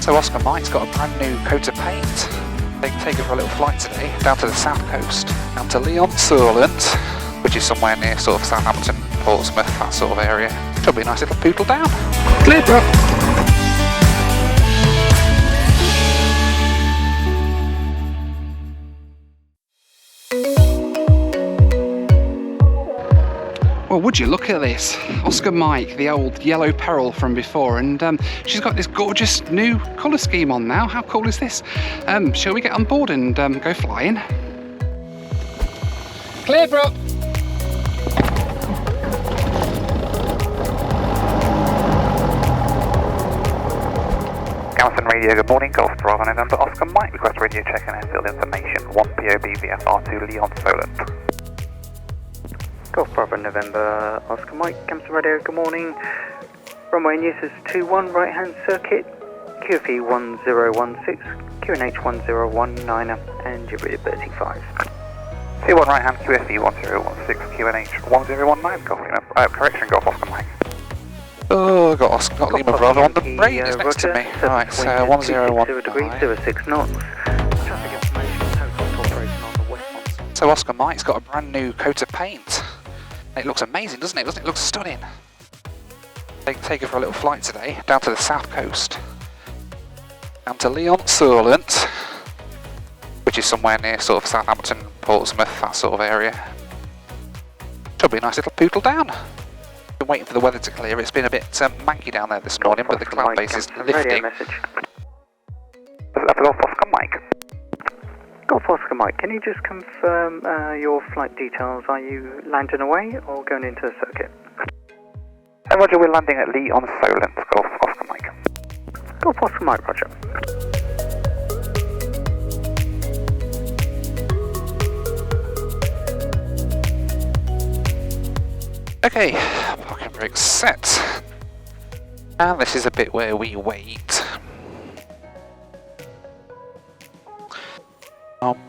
So Oscar Mike's got a brand new coat of paint. They can take it for a little flight today, down to the south coast, down to Solent, which is somewhere near sort of Southampton, Portsmouth, that sort of area. Should be a nice little poodle down. Clear, bro. Well, would you look at this? Oscar Mike, the old yellow Peril from before, and she's got this gorgeous new colour scheme on now. How cool is this? Shall we get on board and go flying? Clear, bro! Gamson Radio, good morning, Golf Bravo November, Oscar Mike, request radio check and airfield information, 1 POB VFR2 Leon Solent. Golf Bravo November, Oscar Mike, Gamson Radio, good morning. Runway Newsers 21, right hand circuit, QFE 1016, QNH 1019, and Gibraltar 35. C1 right hand, QFE 1016, QNH 1019, Golf, correction, Golf Oscar Mike. Oh, I got Lima Bravo on the brain, it's next to me. Right, so 1019. Degrees, 06 knots. Traffic information, total operation on the west one. So Oscar Mike's got a brand new coat of paint. It looks amazing, doesn't it? Doesn't it look stunning? They can take it for a little flight today, down to the south coast, down to Solent, which is somewhere near sort of Southampton, Portsmouth, that sort of area. Should be a nice little poodle down. Been waiting for the weather to clear. It's been a bit manky down there this morning, but the cloud base is lifting. Golf Oscar Mike. Golf Oscar Mike, can you just confirm your flight details? Are you landing away or going into the circuit? Hey Roger, we're landing at Leon Solent, Golf Oscar Mike. Golf Oscar Mike, Roger. Okay, parking brake set. And this is a bit where we wait. Bum.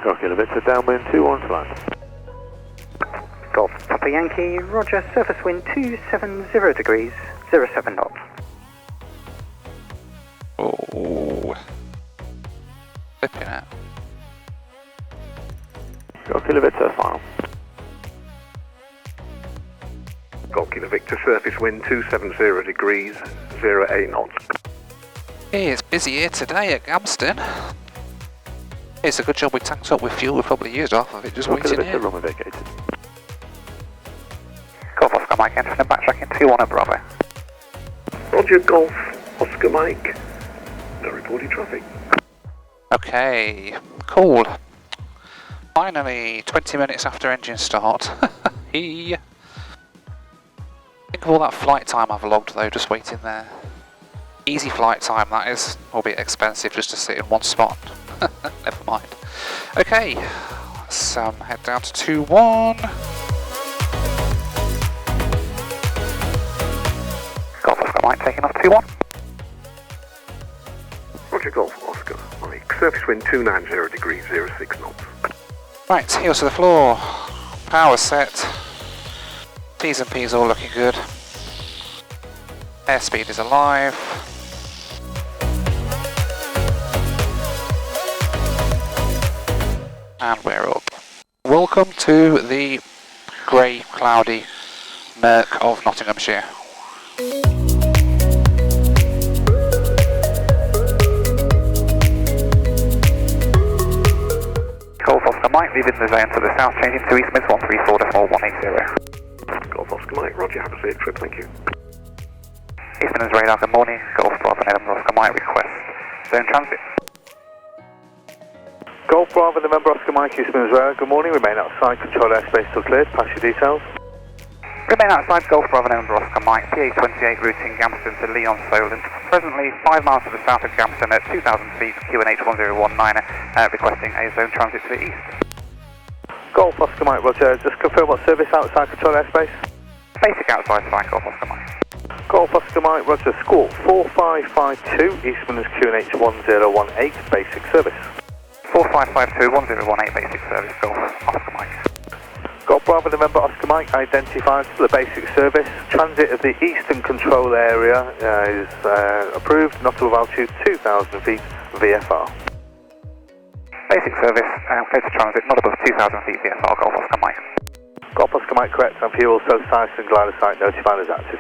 Rocket a bit to downwind 21 to land. Golf Papa Yankee, Roger, surface wind 270 degrees, 07 knots. Oh, flipping out. Golf Kilo Victor, final. Golf Kilo Victor, surface wind 270 degrees, 08 knots. Hey, it's busy here today at Gamston. It's a good job we tanked up with fuel. We probably used half of it just waiting here. Runway vacated. Golf Oscar Mike, entering and backtracking 21 at Bravo. Roger, Golf Oscar Mike. No reported traffic. Okay, cool. Finally, 20 minutes after engine start. Think of all that flight time I've logged though, just waiting there. Easy flight time that is, albeit expensive just to sit in one spot. Never mind. Okay, let's head down to 21. Golf Oscar Mike taking off 21. Roger, Golf Oscar Mike. Surface wind 290 degrees, 06 knots. Right, heels to the floor. Power set. T's and P's all looking good. Airspeed is alive. And we're up. Welcome to the grey, cloudy murk of Nottinghamshire. Golf Oscar Mike, leaving the zone to the south, changing to East Mids 134.180. Golf Oscar Mike, Roger, have a safe trip, thank you. Easterners radar, good morning. Golf Bravo November Oscar Mike, request zone transit. Golf Bravo November Oscar Mike, Eastman's Radar, good morning. Remain outside, control airspace till cleared. Pass your details. Remain outside Golf Bravo November Oscar Mike, PA28 routing Gamston to Leon Solent. Presently 5 miles to the south of Gamston at 2,000 feet, QNH 1019, requesting a zone transit to the east. Golf Oscar Mike, Roger. Just confirm what service outside control airspace. Basic outside flight, Golf Oscar Mike. Golf Oscar Mike, Roger. Squawk 4552, Eastman's QNH 1018, basic service. 4552 1018, basic service, Golf Oscar Mike. Golf Bravo November Oscar Mike identified for the basic service. Transit of the eastern control area is approved, not above altitude 2,000 feet VFR. Basic service, clear to transit, not above 2,000 feet VFR, Golf Oscar Mike. Golf Oscar Mike correct, and fuel cell size and glider site notified as active.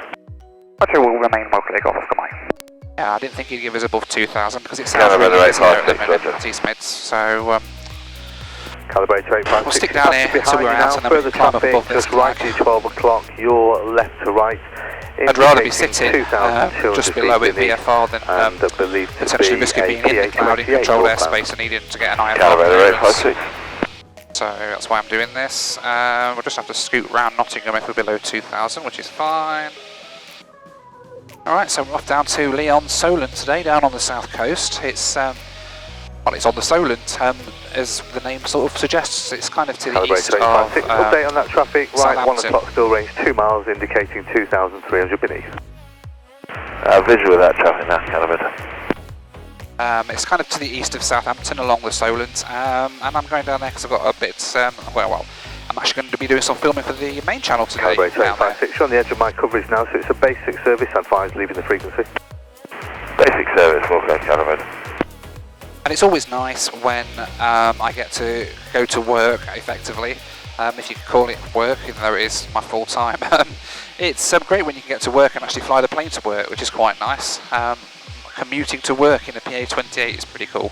Roger, will remain well clear, Golf Oscar Mike. Yeah, I didn't think he'd give us above 2,000 because it sounds really busy there at the minute at East Mids, so Calibrator 856. we'll stick down here until we're out and then we can climb up above this just right flag. to 12 o'clock, your left to right. I'd rather be sitting just below it VFR than potentially risking being in the cloud in controlled airspace and needing to get an IFR. Calibrator 856. So that's why I'm doing this. We'll just have to scoot round Nottingham if we're below 2,000, which is fine. Alright, so we're off down to Leon Solent today, down on the south coast. It's well, it's on the Solent, as the name sort of suggests. It's kind of to the east of update on that traffic, right, 1 Southampton. o'clock, still range 2 miles, indicating 2,300 beneath. Visual of that traffic now, calibrator. It's kind of to the east of Southampton along the Solent, and I'm going down there because I've got a bit, well, I'm actually going to be doing some filming for the main channel today. Calibrator 856, you're on the edge of my coverage now, so it's a basic service, advised leaving the frequency. Basic service, okay, calibrator. And it's always nice when I get to go to work effectively, if you could call it work, even though it is my full time. It's great when you can get to work and actually fly the plane to work, which is quite nice. Commuting to work in a PA-28 is pretty cool.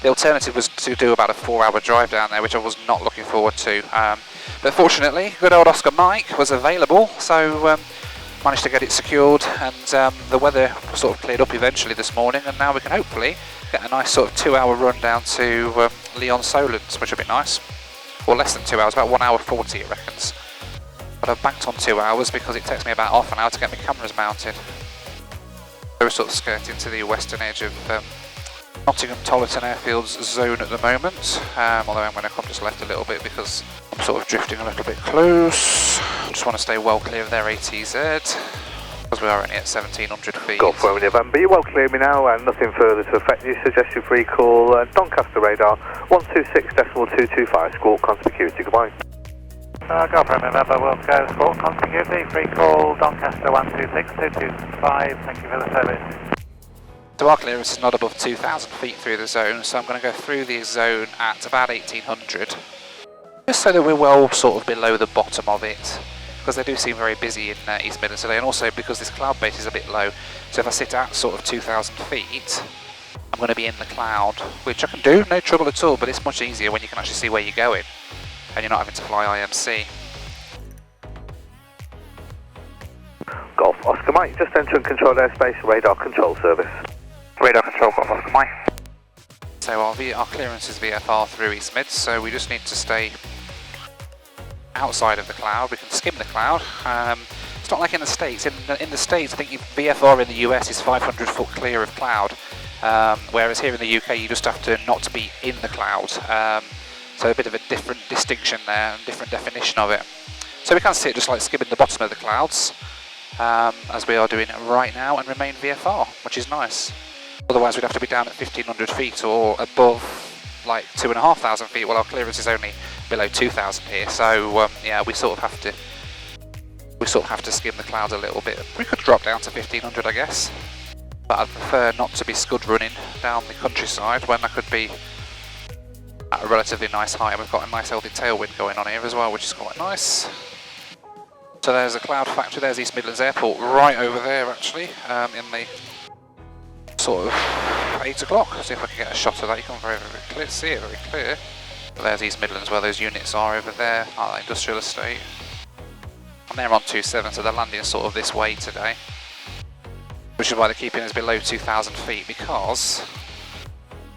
The alternative was to do about a 4-hour drive down there, which I was not looking forward to. But fortunately, good old Oscar Mike was available, so managed to get it secured, and the weather sort of cleared up eventually this morning, and now we can hopefully get a nice sort of 2-hour run down to Leon Solent, which would be nice. Or less than 2 hours, about 1 hour 40 it reckons. But I've banked on 2 hours because it takes me about half an hour to get my cameras mounted. So we're sort of skirting to the western edge of Nottingham Tollerton Airfield's zone at the moment, although I'm going to come just left a little bit because I'm sort of drifting a little bit close. Just want to stay well clear of their ATZ because we are only at 1,700 feet. Golf Romeo November, you're well clear of me now, and nothing further to affect you. Suggested free call, Doncaster radar 126.225, squawk conspicuity, goodbye. Golf Romeo November, we'll go squawk conspicuity, free call, Doncaster 126.225, thank you for the service. So our clearance is not above 2,000 feet through the zone, so I'm going to go through the zone at about 1,800, just so that we're well sort of below the bottom of it, because they do seem very busy in East Midlands today, and also because this cloud base is a bit low, so if I sit at sort of 2,000 feet, I'm going to be in the cloud, which I can do, no trouble at all, but it's much easier when you can actually see where you're going, and you're not having to fly IMC. Golf Oscar Mike, just entering controlled airspace, radar control service. Radar control, Golf Oscar Mike. So our clearance is VFR through East Mids, so we just need to stay outside of the cloud. We can skim the cloud. It's not like in the States. In the States, I think VFR in the US is 500 foot clear of cloud, whereas here in the UK you just have to not be in the cloud. So a bit of a different distinction there, and different definition of it. So we can sit just like skimming the bottom of the clouds, as we are doing right now, and remain VFR, which is nice. Otherwise we'd have to be down at 1,500 feet or above like 2,500 feet, while our clearance is only below 2,000 here. So yeah, we sort of have to skim the clouds a little bit. We could drop down to 1,500, I guess, but I'd prefer not to be scud running down the countryside when I could be at a relatively nice height. And we've got a nice healthy tailwind going on here as well, which is quite nice. So there's a cloud factory. There's East Midlands Airport right over there, actually, in the sort of 8 o'clock. See if I can get a shot of that. You can very, very clear, see it very clear. But there's East Midlands where those units are over there, that industrial estate. And they're on 27, so they're landing sort of this way today. Which is why they're keeping us below 2,000 feet, because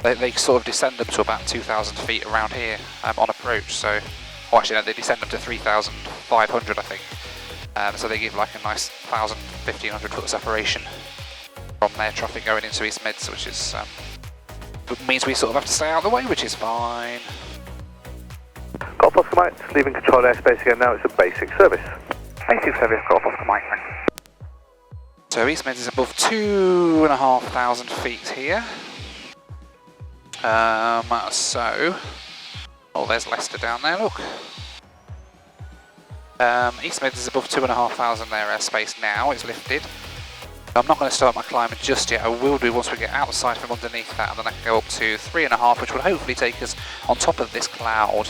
they sort of descend them to about 2,000 feet around here on approach. So, or actually no, they descend them to 3,500, I think. So they give like a nice 1,000, 1,500 foot separation from their traffic going into East Mids, which is means we sort of have to stay out of the way, which is fine. Golf Oscar Mike, leaving controlled airspace again now, it's a basic service. Basic service, Golf Oscar Mike. So East Mids is above 2,500 feet here. So, oh, there's Leicester down there, look. East Mid is above 2,500 there airspace now, it's lifted. I'm not going to start my climbing just yet, I will do once we get outside from underneath that, and then I can go up to 3.5, which will hopefully take us on top of this cloud.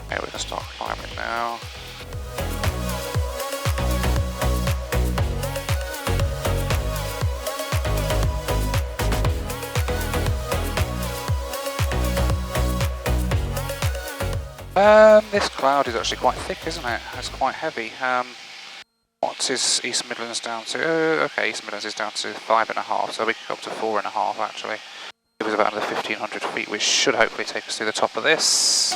Okay, we're going to start climbing now. This cloud is actually quite thick, isn't it? It's quite heavy. What is East Midlands down to? Okay, East Midlands is down to 5.5, so we can go up to 4.5 actually. It was about another 1,500 feet, which should hopefully take us through the top of this.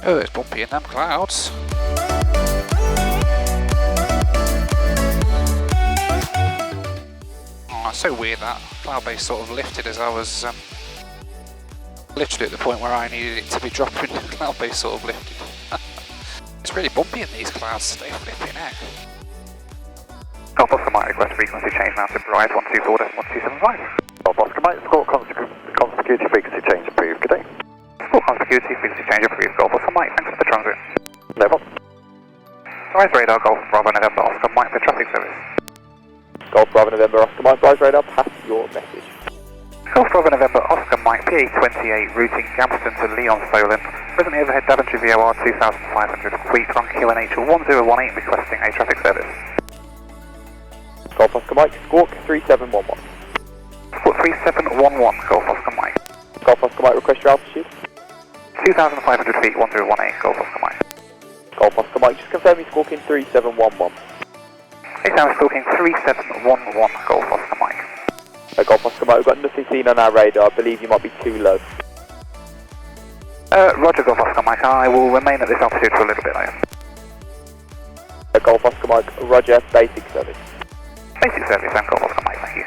Oh, it's bumpy in them clouds. Oh, it's so weird that cloud base sort of lifted as I was literally at the point where I needed it to be dropping. The cloud base sort of lifted. It's really bumpy in these clouds today, flipping heck. Golf Oscar Mike, request frequency change now to Bride 124.1275. Golf Oscar Mike, score conspicuity frequency change approved. Good day. Score conspicuity frequency change approved. Golf Oscar Mike, thanks for the transit. No problem. Rise radar, Golf Bravo November Oscar Mike for traffic service. Golf Bravo November Oscar Mike, Rise radar, pass your message. Golf Bravo November Oscar Mike, PA28, routing Gamston to Leon Solent. Presently overhead Daventry VOR 2,500 feet on QNH 1018, requesting a traffic service. Golf Oscar Mike, Squawk 3711. Squawk 3711, Golf Oscar Mike. Golf Oscar Mike, request your altitude. 2,500 feet, 1018, Golf Oscar Mike. Golf Oscar Mike, just confirm you're squawking 3711. Hey Sam, stalking 3711, Golf Oscar Mike. Golf Oscar Mike, we've got nothing seen on our radar. I believe you might be too low. Roger, Golf Oscar Mike. I will remain at this altitude for a little bit though. Golf Oscar Mike, Roger, basic service. Basic service, I'm Golf Oscar Mike, thank you.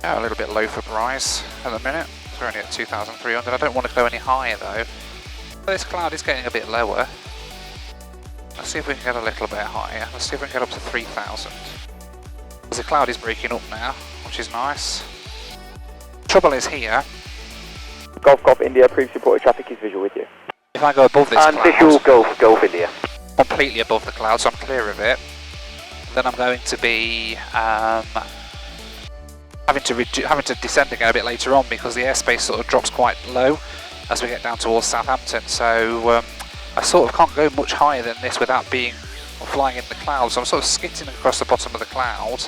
Yeah, a little bit low for Bryce at the minute. We're only at 2,300. I don't want to go any higher though. This cloud is getting a bit lower. Let's see if we can get a little bit higher. Let's see if we can get up to 3,000. The cloud is breaking up now, which is nice. Trouble is here. Golf Golf India, previously reported traffic is visual with you. If I go above this And cloud, visual Golf India. completely above the cloud, so I'm clear of it, then I'm going to be having to descend again a bit later on because the airspace sort of drops quite low as we get down towards Southampton. So I sort of can't go much higher than this without being flying in the clouds. So I'm sort of skidding across the bottom of the cloud.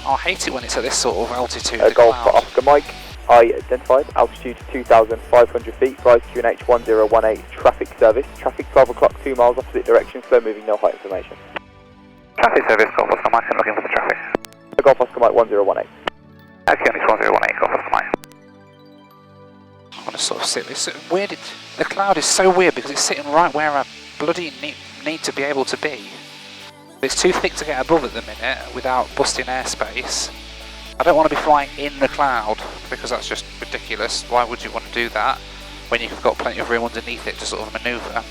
I hate it when it's at this sort of altitude. Golf for Oscar Mike, I identified altitude 2,500 feet, rise QNH 1018, traffic service, traffic 12 o'clock, 2 miles opposite direction, slow moving, no height information. Traffic service, Golf Oscar Mike, I'm looking for the traffic. Golf Oscar Mike 1018. QNH 1018, Golf Oscar Mike. I'm going to sort of sit. It's weird. The cloud is so weird because it's sitting right where I bloody need to be able to be. It's too thick to get above at the minute without busting airspace. I don't want to be flying in the cloud because that's just ridiculous. Why would you want to do that when you've got plenty of room underneath it to sort of manoeuvre?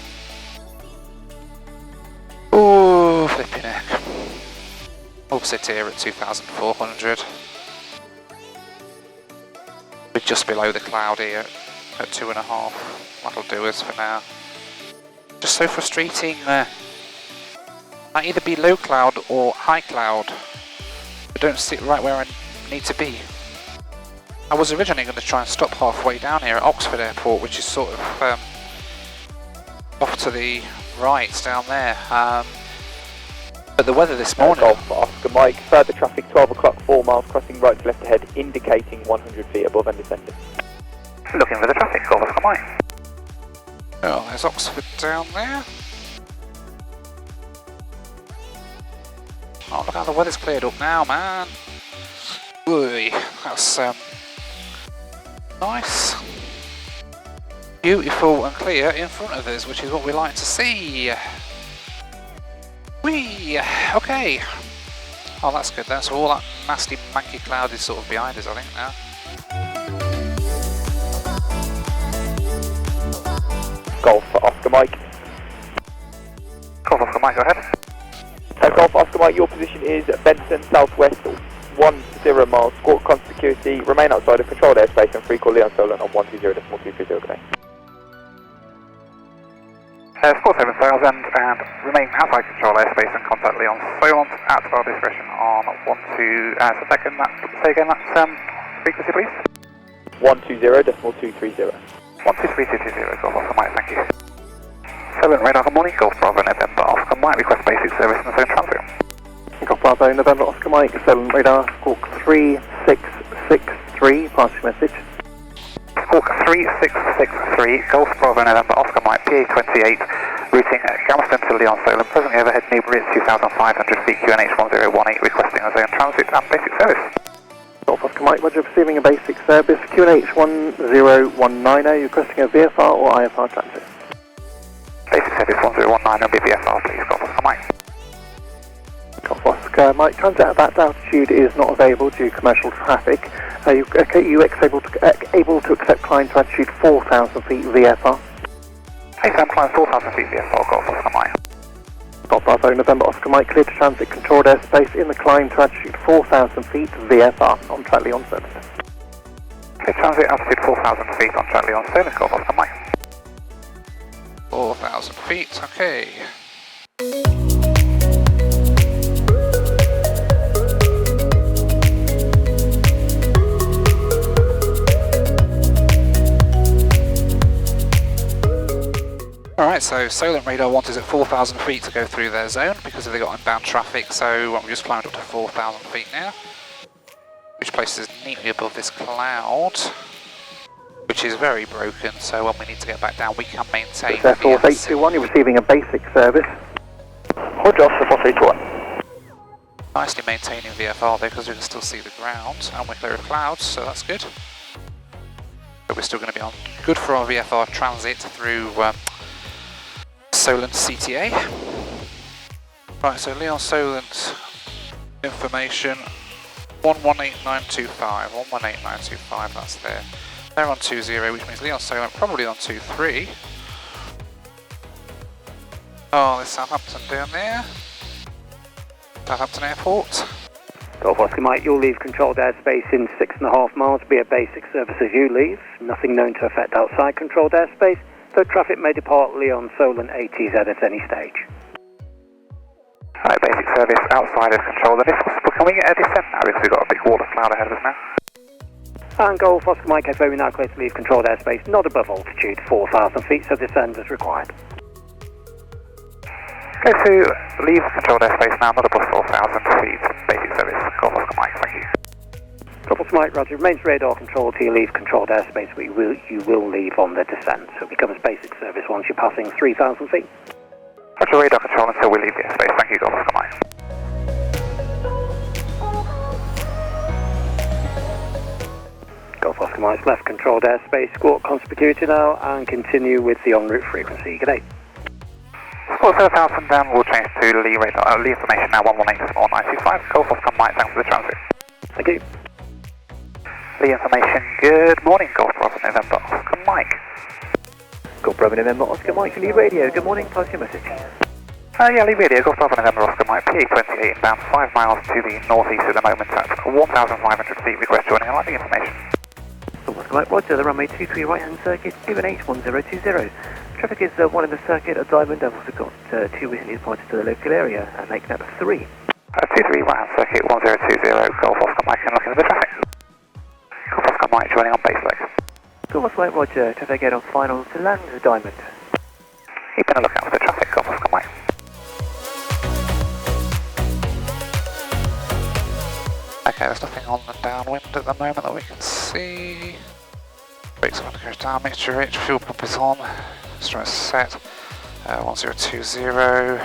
Ooh, flipping heck. We'll sit here at 2,400. We're just below the cloud here at 2.5. That'll do us for now. Just so frustrating. I either be low cloud or high cloud. I don't sit right where I need to be. I was originally going to try and stop halfway down here at Oxford Airport, which is sort of off to the right down there. But the weather this morning... Golf Oscar Mike, further traffic 12 o'clock, 4 miles, crossing right to left ahead, indicating 100 feet above and descending. Looking for the traffic, Golf Oscar Mike. Oh, there's Oxford down there. Oh, look how the weather's cleared up now, man. Ooh, that's nice. Beautiful and clear in front of us, which is what we like to see. Whee! Okay. Oh, that's good. That's all that nasty, manky cloud is sort of behind us, I think, now. Golf for Oscar Mike. Golf Oscar Mike, go ahead. Golf Oscar Mike, your position is Benson, southwest, 10 miles, squawk con security, remain outside of controlled airspace and free call Leon Solent on 120.230, good day. Score 7000 and remain outside control airspace and contact Leon Solent at our discretion on 12, say again that frequency please? 120.230. 123220, Golf Oscar Mike, thank you. Solent radar, good morning, Golf Bravo November Oscar Mike, request basic service in the zone transit. Golf Bravo November Oscar Mike, Solent radar, squawk 3663, pass your message. Squawk 3663, Golf Bravo November Oscar Mike, PA28, routing Galveston to Leon Solent, presently overhead Newbury at 2,500 feet, QNH 1018, requesting a zone transit and basic service. Golf Oscar Mike, roger, receiving a basic service, QNH 10190, requesting a VFR or IFR transit. Basic service 1019 will be VFR please, Golf Oscar Mike. Golf Oscar Mike, transit at that altitude is not available due to commercial traffic. Are you able to accept climb to altitude 4,000 feet VFR? Hey Sam, climb 4,000 feet VFR, Golf Oscar Mike. Golf Bravo November Oscar Mike, clear to transit controlled airspace in the climb to altitude 4,000 feet VFR, on track Leon Solent. Okay, transit altitude 4,000 feet on track Leon Solent, Golf Oscar Mike. 4,000 feet, okay. Alright, so Solent radar wanted at 4,000 feet to go through their zone because they got inbound traffic, so we just climbed up to 4,000 feet now, which places neatly above this cloud, which is very broken, so when we need to get back down we can maintain It's Air Force 821, you're receiving a basic service. Roger, Air Force 821. nicely maintaining VFR there because we can still see the ground and we're clear of clouds, so that's good. But we're still going to be on good for our VFR transit through Solent CTA. Right, so Leon Solent information 118925, 118925, that's there. They're on 20, which means Leon Solent probably on 23. Oh, there's Southampton down there. Southampton Airport. Golf Oscar Mike, you'll leave controlled airspace in 6.5 miles, be a basic service as you leave. Nothing known to affect outside controlled airspace, though traffic may depart Leon Solent ATZ at any stage. Alright, basic service outside of control, and if possible, can we get a descent now because we've got a big wall of cloud ahead of us now? And Golf Oscar Mike, FO, now clear to leave controlled airspace, not above altitude 4,000 feet, so descend as required. Go to leave controlled airspace now, not above 4,000 feet, basic service, Golf Oscar Mike, thank you. Golf Oscar Mike, roger, remains radar control till you leave controlled airspace, but you will leave on the descent, so it becomes basic service once you're passing 3,000 feet. Roger, radar control until we leave the airspace, thank you, Golf Oscar Mike. Golf Oscar Mike's left controlled airspace, squawk conspicuity now, and continue with the en route frequency. Good day. Squawk 7,000 down, we'll change to Lee radar, Lee information now 118.925, Golf Oscar Mike, thanks for the transit. Thank you. Lee information, good morning, Golf Bravo November Oscar Mike. Golf Bravo November Oscar Mike, Lee Radio, good morning, pass your message. Yeah, Lee Radio, Golf Bravo November Oscar Mike, PA28 inbound, 5 miles to the northeast at the moment at 1,500 feet, request joining and landing information. Golf Oscar Mike, roger, the runway 23 right hand circuit, QNH 1020. Traffic is 1 in the circuit, a diamond. I've also got 2 recently departed to the local area, and making that 3. 23 right hand circuit, 1020, Golf Oscar Mike, and looking at the traffic. Golf Oscar Mike joining on base leg. Golf Oscar Mike, roger, traffic again on final to land the diamond. Keeping a lookout for the traffic, Golf Oscar Mike. Okay, there's nothing on the downwind at the moment that we can see. Brakes are going to go down, mixture rich, fuel pump is on. Instrument set, 1020,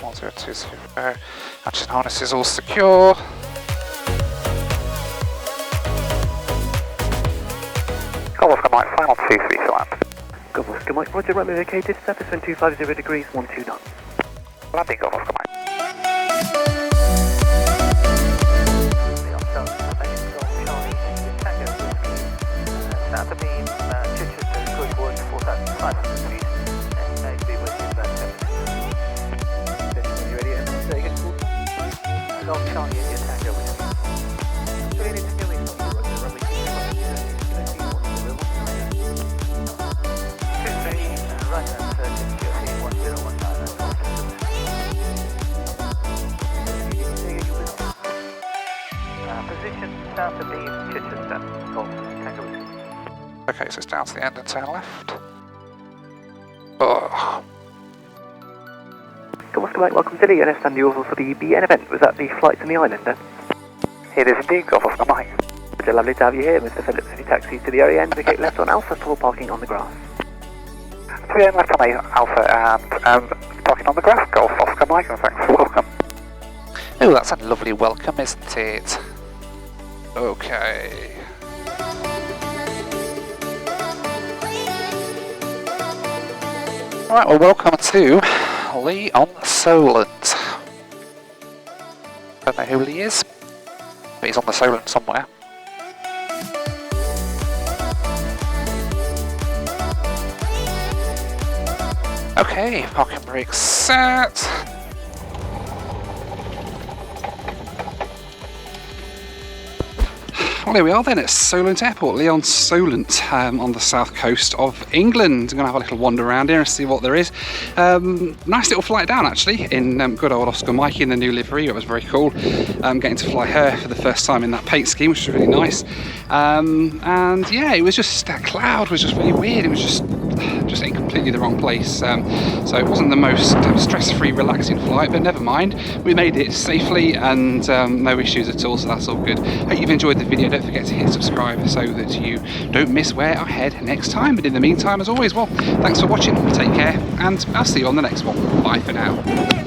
1020. Engine harness is all secure. Golf Oscar Mike, final 23 to land. Golf Oscar Mike, roger, runway located, surface wind 250 degrees, 12 knots. Landing, Golf Oscar Mike. South of beam, Chichester, Goodwood, 4,500 feet, and maybe with you about 7 minutes. position south of the Chichester, Golf Tango. Okay, so it's down to the end and turn left. Oh. Oscar Mike, welcome to the understand the for the BN event. Was that the flight to the island then? It is indeed, Golf Oscar Mike. It's lovely to have you here, Mr. Phillips. Any taxi to the area end, indicate left on Alpha for parking on the grass. 3 left on Alpha and parking on the grass, Golf Oscar Mike, and thanks for welcome. Oh, that's a lovely welcome, isn't it? Okay. Alright, well, welcome to Lee on Solent. Don't know who Lee is, but he's on the Solent somewhere. Okay, parking brake set. Well, here we are then at Solent Airport, Lee on Solent, on the south coast of England. I'm going to have a little wander around here and see what there is. Nice little flight down actually, in good old Oscar Mikey in the new livery. It was very cool. Getting to fly her for the first time in that paint scheme, which was really nice. And yeah, it was just, that cloud was just really weird. It was just in completely the wrong place. So it wasn't the most stress-free, relaxing flight, but never mind. We made it safely and no issues at all, so that's all good. Hope you've enjoyed the video. Don't forget to hit subscribe so that you don't miss where I head next time. But in the meantime, as always, well, thanks for watching, take care, and I'll see you on the next one. Bye for now.